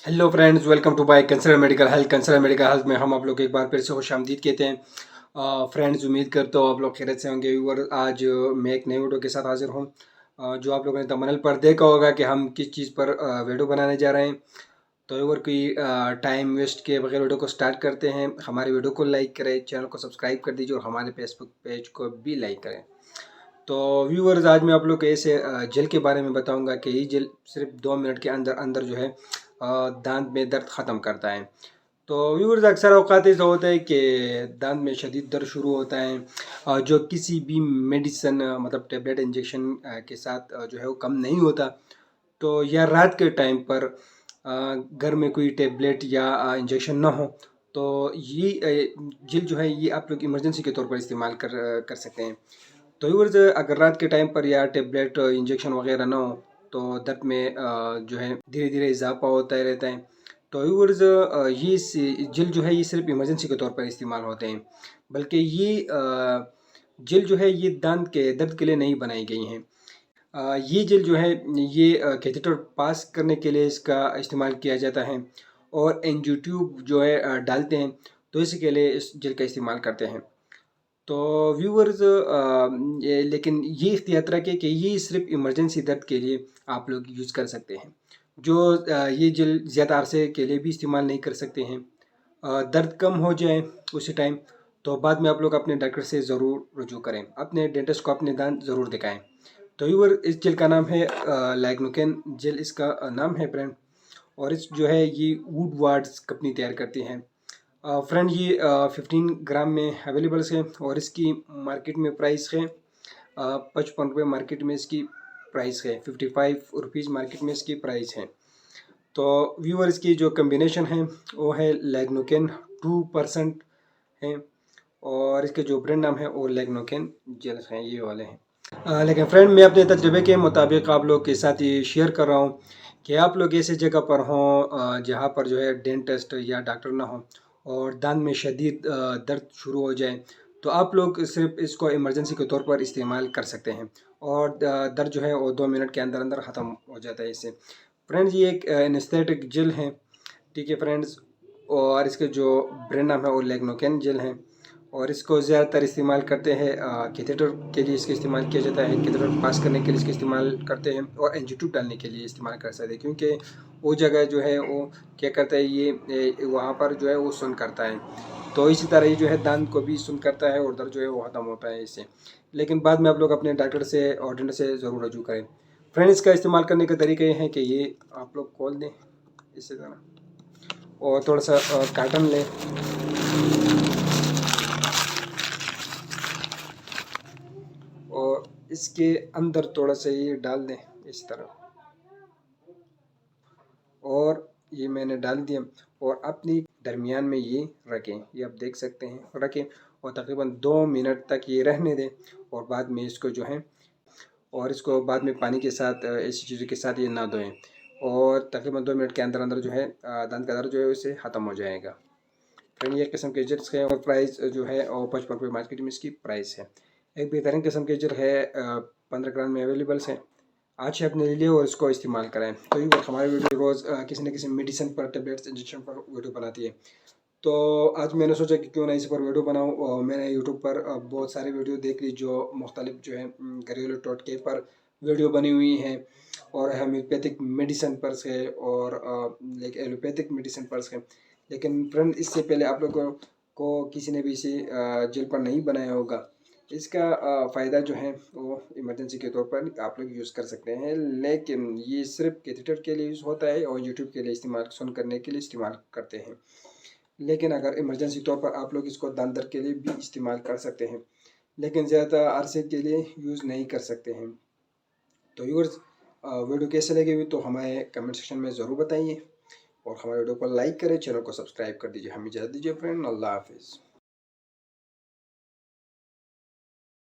Hello friends, welcome to by consult medical health. Consult medical health में हम आप लोग एक बार फिर से खुशामदीद कहते हैं। फ्रेंड्स, उम्मीद करता हूँ आप लोग खैरियत से होंगे। व्यूअर, आज मैं एक नई वीडियो के साथ हाजिर हूँ। जो आप लोगों ने थंबनेल पर देखा होगा कि हम किस चीज़ पर वीडियो बनाने जा रहे हैं। तो व्यूअर, कोई टाइम वेस्ट किए बगैर वीडियो को स्टार्ट करते हैं। हमारी वीडियो को लाइक करें, चैनल को सब्सक्राइब कर दीजिए और हमारे फेसबुक पेज को भी लाइक करें। तो व्यूअर्स, आज मैं आप लोग को ऐसे जेल के बारे में बताऊंगा कि ये जेल सिर्फ 2 मिनट के अंदर अंदर जो है दांत में दर्द ख़त्म करता है। तो व्यूअर्स, अक्सर औकात ऐसा होता है कि दांत में शदीद दर्द शुरू होता है, जो किसी भी मेडिसन मतलब टेबलेट इंजेक्शन के साथ जो है वो कम नहीं होता। तो या रात के टाइम पर घर में कोई टेबलेट या इंजेक्शन ना हो तो ये जेल जो है ये आप लोग इमरजेंसी के तौर पर इस्तेमाल कर सकते हैं। तो व्यूअर्स, अगर रात के टाइम पर या टेबलेट इंजेक्शन वगैरह ना हो तो दर्द में जो है धीरे धीरे इजाफा होता ही रहता है। तो व्यूअर्स, ये जेल जो है ये सिर्फ इमरजेंसी के तौर पर इस्तेमाल होते हैं, बल्कि ये जेल जो है ये दांत के दर्द के लिए नहीं बनाई गई हैं। ये जेल जो है ये कैथेटर पास करने के लिए इसका इस्तेमाल किया जाता है, और एंजियो ट्यूब जो है डालते हैं, तो इसके लिए इस जेल का इस्तेमाल करते हैं। तो व्यूअर्स, लेकिन ये इख्तियात रखें कि ये सिर्फ इमरजेंसी दर्द के लिए आप लोग यूज़ कर सकते हैं। जो ये जेल ज़्यादा अरसे के लिए भी इस्तेमाल नहीं कर सकते हैं। दर्द कम हो जाए उसी टाइम तो बाद में आप लोग अपने डॉक्टर से ज़रूर रुजू करें, अपने डेंटिस्ट को अपने दांत ज़रूर दिखाएं। तो व्यूअर, इस जेल का नाम है लैग्नोकेन जेल, इसका नाम है ब्रांड। और इस जो है ये वुड वार्ड्स कंपनी तैयार करती है। फ्रेंड, ये 15 ग्राम में अवेलेबल है और इसकी मार्केट में प्राइस है 55 रुपये। मार्केट में इसकी प्राइस है 55 रुपीज़, मार्केट में इसकी प्राइस है। तो व्यूअर, इसकी जो कम्बिनेशन है वो है लैग्नोकेन 2% है, और इसके जो ब्रांड नाम है वो लैग्नोकेन जेल हैं, ये वाले हैं। लेकिन फ्रेंड, मैं अपने तजर्बे के मुताबिक आप लोग के साथ ये शेयर कर रहा हूँ कि आप लोग ऐसी जगह पर हों जहाँ पर जो है डेंटिस्ट या डॉक्टर ना हो और दांत में शदीद दर्द शुरू हो जाए, तो आप लोग सिर्फ इसको इमरजेंसी के तौर पर इस्तेमाल कर सकते हैं, और दर्द जो है वो 2 मिनट के अंदर अंदर ख़त्म हो जाता है इससे। फ्रेंड्स, ये एक एनेस्थेटिक जेल है, ठीक है फ्रेंड्स। और इसके जो ब्रांड नाम है वो लैग्नोकेन जेल है, और इसको ज़्यादातर इस्तेमाल करते हैं कैथेटर के लिए इसका इस्तेमाल किया जाता है। कैथेटर पास करने के लिए इसका इस्तेमाल करते हैं, और एंजियो डालने के लिए इस्तेमाल कर सकते हैं, क्योंकि वो जगह जो है वो क्या करता है, ये वहाँ पर जो है वो सुन करता है। तो इसी तरह ये जो है दांत को भी सुन करता है और दर्द जो है वो ख़त्म होता है इससे। लेकिन बाद में आप लोग अपने डॉक्टर से और डेंटिस्ट से ज़रूर रजू करें। फ्रेंड्स, इसका इस्तेमाल करने का तरीका ये है कि ये आप लोग खोल दें इसी तरह, और थोड़ा सा काटन लें, और इसके अंदर थोड़ा सा ये डाल दें इस तरह, और ये मैंने डाल दिया, और अपनी दरमियान में ये रखें, ये आप देख सकते हैं रखें, और तकरीबन 2 मिनट तक ये रहने दें। और बाद में इसको जो है, और इसको बाद में पानी के साथ ऐसी चीज़ों के साथ ये ना धोएं, और तकरीबन 2 मिनट के अंदर अंदर जो है दांत का दर्द जो है उससे ख़त्म हो जाएगा। फ्रेंड, ये किस्म के जर्स है, और प्राइस जो है और 55 रुपये मार्केट में इसकी प्राइस है। एक बेहतरीन किस्म के जर है 15 ग्राम में अवेलेबल है। आज से अपने ले लिए और इसको इस्तेमाल करें। तो ये हमारे वीडियो रोज़ किसी न किसी मेडिसिन पर, टेबलेट्स, इंजेक्शन पर वीडियो बनाती है। तो आज मैंने सोचा कि क्यों ना इस पर वीडियो बनाऊं, और मैंने यूट्यूब पर बहुत सारे वीडियो देख ली जो मुख्तलिफ जो है घरेलू टोटके पर वीडियो बनी हुई हैं, और होम्योपैथिक मेडिसिन पर है, और लाइक एलोपैथिक मेडिसिन पर है। लेकिन फ्रेंड, इससे पहले आप लोगों को किसी ने भी इसे जेल पर नहीं बनाया होगा। इसका फ़ायदा जो है वो इमरजेंसी के तौर पर आप लोग यूज़ कर सकते हैं, लेकिन ये सिर्फ कैथेटर के लिए यूज़ होता है और यूट्यूब के लिए इस्तेमाल सुन करने के लिए इस्तेमाल करते हैं। लेकिन अगर इमरजेंसी तौर पर आप लोग इसको दांत दर्द के लिए भी इस्तेमाल कर सकते हैं, लेकिन ज़्यादा अरसे के लिए यूज़ नहीं कर सकते हैं। तो व्यूअर्स, वीडियो कैसे लगी हुई तो हमें कमेंट सेक्शन में ज़रूर बताइए, और हमारे वीडियो को लाइक करें, चैनल को सब्सक्राइब कर दीजिए। हमें इजाज़त दीजिए फ्रेंड, अल्लाह हाफिज़।